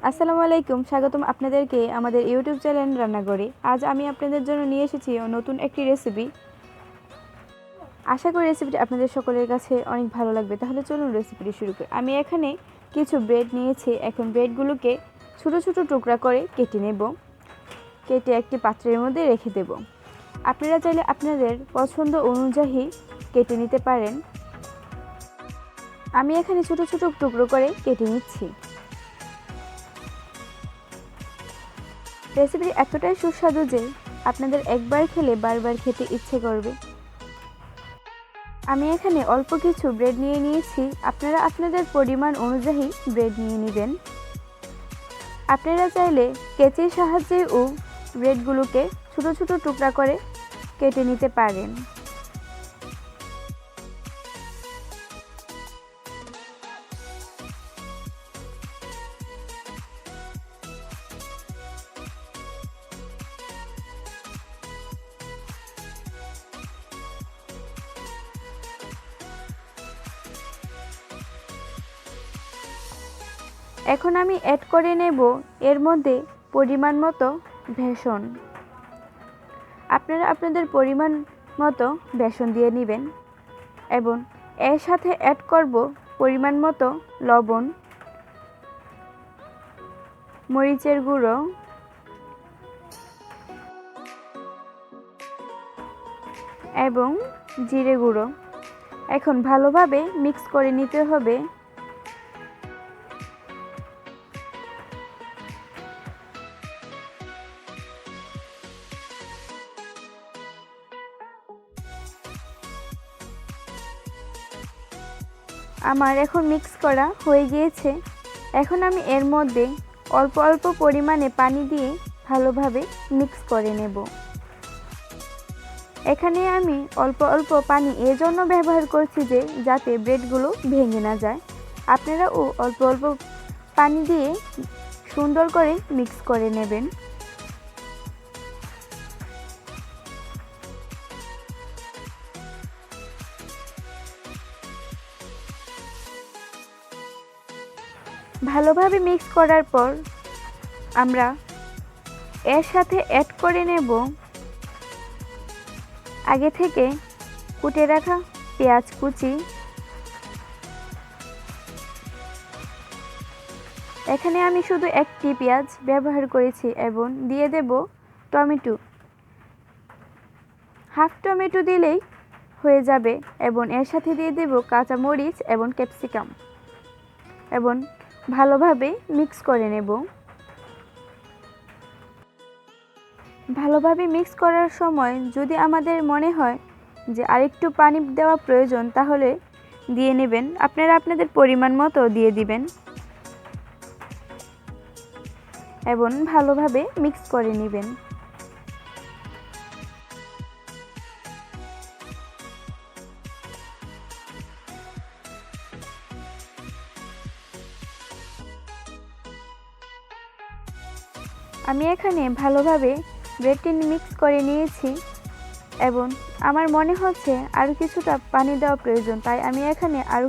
আসসালামু আলাইকুম, স্বাগতম আপনাদেরকে আমাদের ইউটিউব চ্যানেল রান্নাঘরে। আজ আমি আপনাদের জন্য নিয়ে এসেছি নতুন একটি রেসিপি। আশা করি রেসিপিটি আপনাদের সকলের কাছে অনেক ভালো লাগবে। তাহলে চলুন রেসিপিটি শুরু করি। আমি এখানে কিছু ব্রেড নিয়েছি। এখন ব্রেডগুলোকে ছোট ছোট টুকরা করে কেটে নেব। কেটে একটি পাত্রের মধ্যে রেখে দেব। আপনারা চাইলে আপনাদের পছন্দ অনুযায়ী কেটে নিতে পারেন। আমি এখানে ছোট ছোট টুকরো করে কেটে নিচ্ছি। রেসিপিটি এতটাই সুস্বাদু যে আপনাদের একবার খেলে বারবার খেতে ইচ্ছে করবে। আমি এখানে অল্প কিছু ব্রেড নিয়ে নিয়েছি। আপনারা আপনাদের পরিমাণ অনুযায়ী ব্রেড নিয়ে নেবেন। আপনারা চাইলে কেচির সাহায্যেও ব্রেডগুলোকে ছোট ছোট টুকরা করে কেটে নিতে পারেন। এখন আমি অ্যাড করে নেব এর মধ্যে পরিমাণ মতো বেসন। আপনারা আপনাদের পরিমাণ মতো বেসন দিয়ে নেবেন এবং এর সাথে অ্যাড করব পরিমাণ মতো লবণ, মরিচের গুঁড়ো এবং জিরে গুঁড়ো। এখন ভালোভাবে মিক্স করে নিতে হবে। আমার এখন মিক্স করা হয়ে গিয়েছে। এখন আমি এর মধ্যে অল্প অল্প পরিমাণে পানি দিয়ে ভালোভাবে মিক্স করে নেব। এখানে আমি অল্প অল্প পানি এজন্য ব্যবহার করছি যে যাতে ব্রেডগুলো ভেঙে না যায়। আপনারাও অল্প অল্প পানি দিয়ে সুন্দর করে মিক্স করে নেবেন। ভালোভাবে মিক্স করার পর আমরা এর সাথে অ্যাড করে নেব আগে থেকে কুটে রাখা পেঁয়াজ কুচি। এখানে আমি শুধু একটি পেঁয়াজ ব্যবহার করেছি এবং দিয়ে দেব টমেটো। হাফ টমেটো দিলেই হয়ে যাবে এবং এর সাথে দিয়ে দেব কাঁচা মরিচ এবং ক্যাপসিকাম এবং ভালোভাবে মিক্স করে নেব। ভালোভাবে মিক্স করার সময় যদি আমাদের মনে হয় যে আরেকটু পানি দেওয়া প্রয়োজন তাহলে দিয়ে নেবেন। আপনারা আপনাদের পরিমাণ মতো দিয়ে দিবেন এবং ভালোভাবে মিক্স করে নেবেন। আমি এখানে ভালোভাবে ব্রেডটি মিক্স করে নিয়েছি এবং আমার মনে হচ্ছে আরও কিছুটা পানি দেওয়া প্রয়োজন, তাই আমি এখানে আরও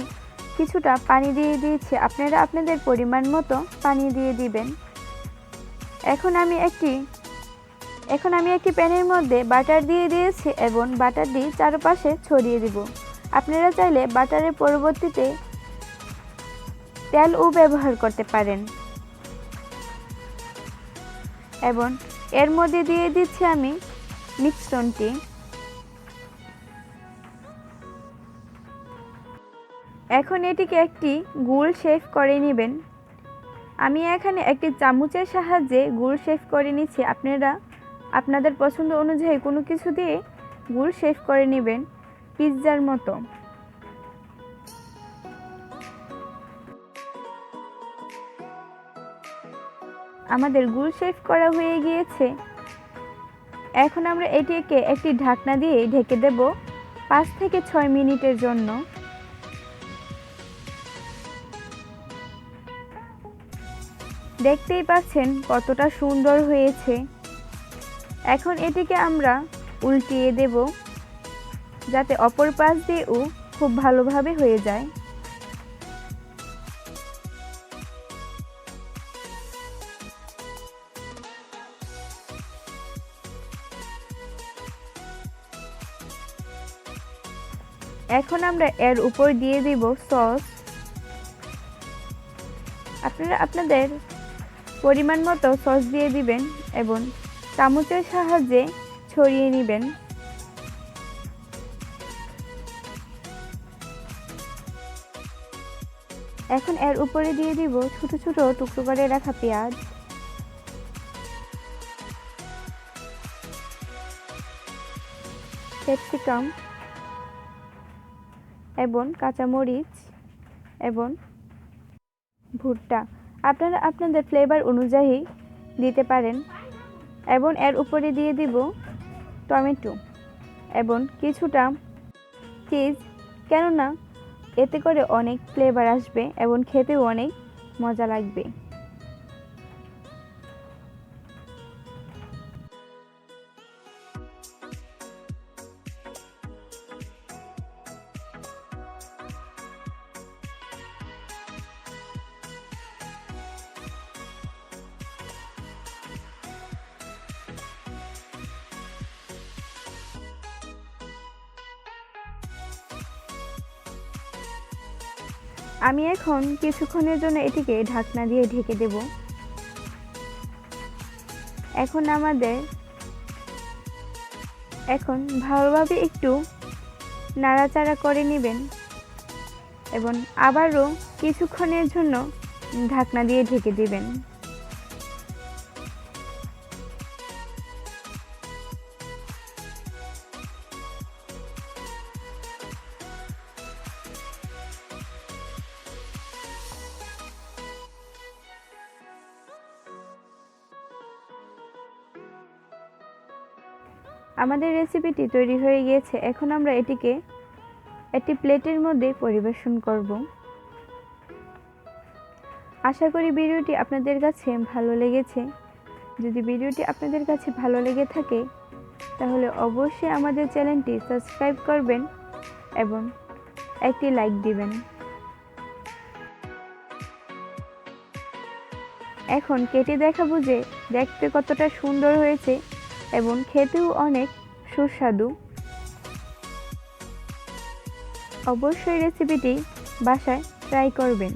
কিছুটা পানি দিয়ে দিয়েছি। আপনারা আপনাদের পরিমাণ মতো পানি দিয়ে দিবেন। এখন আমি একটি প্যানের মধ্যে বাটার দিয়ে দিয়েছি এবং বাটারটি চারপাশে ছড়িয়ে দিব। আপনারা চাইলে বাটারের পরবর্তীতে তেলও ব্যবহার করতে পারেন এবং এর মধ্যে দিয়ে দিচ্ছি আমি মিশ্রণটি। এখন এটিকে একটি গোল শেপ করে নেবেন। আমি এখানে একটি চামচের সাহায্যে গোল শেপ করে নিচ্ছি। আপনারা আপনাদের পছন্দ অনুযায়ী কোনো কিছু দিয়ে গোল শেপ করে নেবেন পিৎজার মতো। আমাদের গোল শেপ করা হয়ে গিয়েছে। এখন আমরা এটিকে একটি ঢাকনা দিয়ে ঢেকে দেব 5 থেকে 6 মিনিটের জন্য। দেখতেই পাচ্ছেন কতটা সুন্দর হয়েছে। এখন এটিকে আমরা উল্টিয়ে দেব যাতে অপর পাশ দিয়েও খুব ভালোভাবে হয়ে যায়। এখন আমরা এর উপর দিয়ে দিব সস। আপনারা আপনাদের পরিমাণ মতো সস দিয়ে দিবেন এবং চামচের সাহায্যে ছড়িয়ে নেবেন। এখন এর উপরে দিয়ে দিব ছোট ছোট টুকরো করে রাখা পেঁয়াজ, ক্যাপসিকাম এবং কাঁচামরিচ এবং ভুট্টা। আপনারা আপনাদের ফ্লেভার অনুযায়ী দিতে পারেন। এবং এর উপরে দিয়ে দিব টমেটো এবং কিছুটা চিজ, কেননা এতে করে অনেক ফ্লেভার আসবে এবং খেতেও অনেক মজা লাগবে। আমি এখন কিছুক্ষণের জন্য এটিকে ঢাকনা দিয়ে ঢেকে দেব। এখন ভালোভাবে একটু নাড়াচাড়া করে নেবেন এবং আবারও কিছুক্ষণের জন্য ঢাকনা দিয়ে ঢেকে দেবেন। আমাদের রেসিপিটি তৈরি হয়ে গিয়েছে। এখন আমরা এটিকে একটি প্লেটের মধ্যে পরিবেশন করব। আশা করি ভিডিওটি আপনাদের কাছে ভালো লেগেছে। যদি ভিডিওটি আপনাদের কাছে ভালো লেগে থাকে তাহলে অবশ্যই আমাদের চ্যানেলটি সাবস্ক্রাইব করবেন এবং একটি লাইক দিবেন। এখন কেটে দেখাবো যে দেখতে কতটা সুন্দর হয়েছে এবং খেতেও অনেক সুস্বাদু। অবশ্যই রেসিপিটি বাসায় ট্রাই করবেন।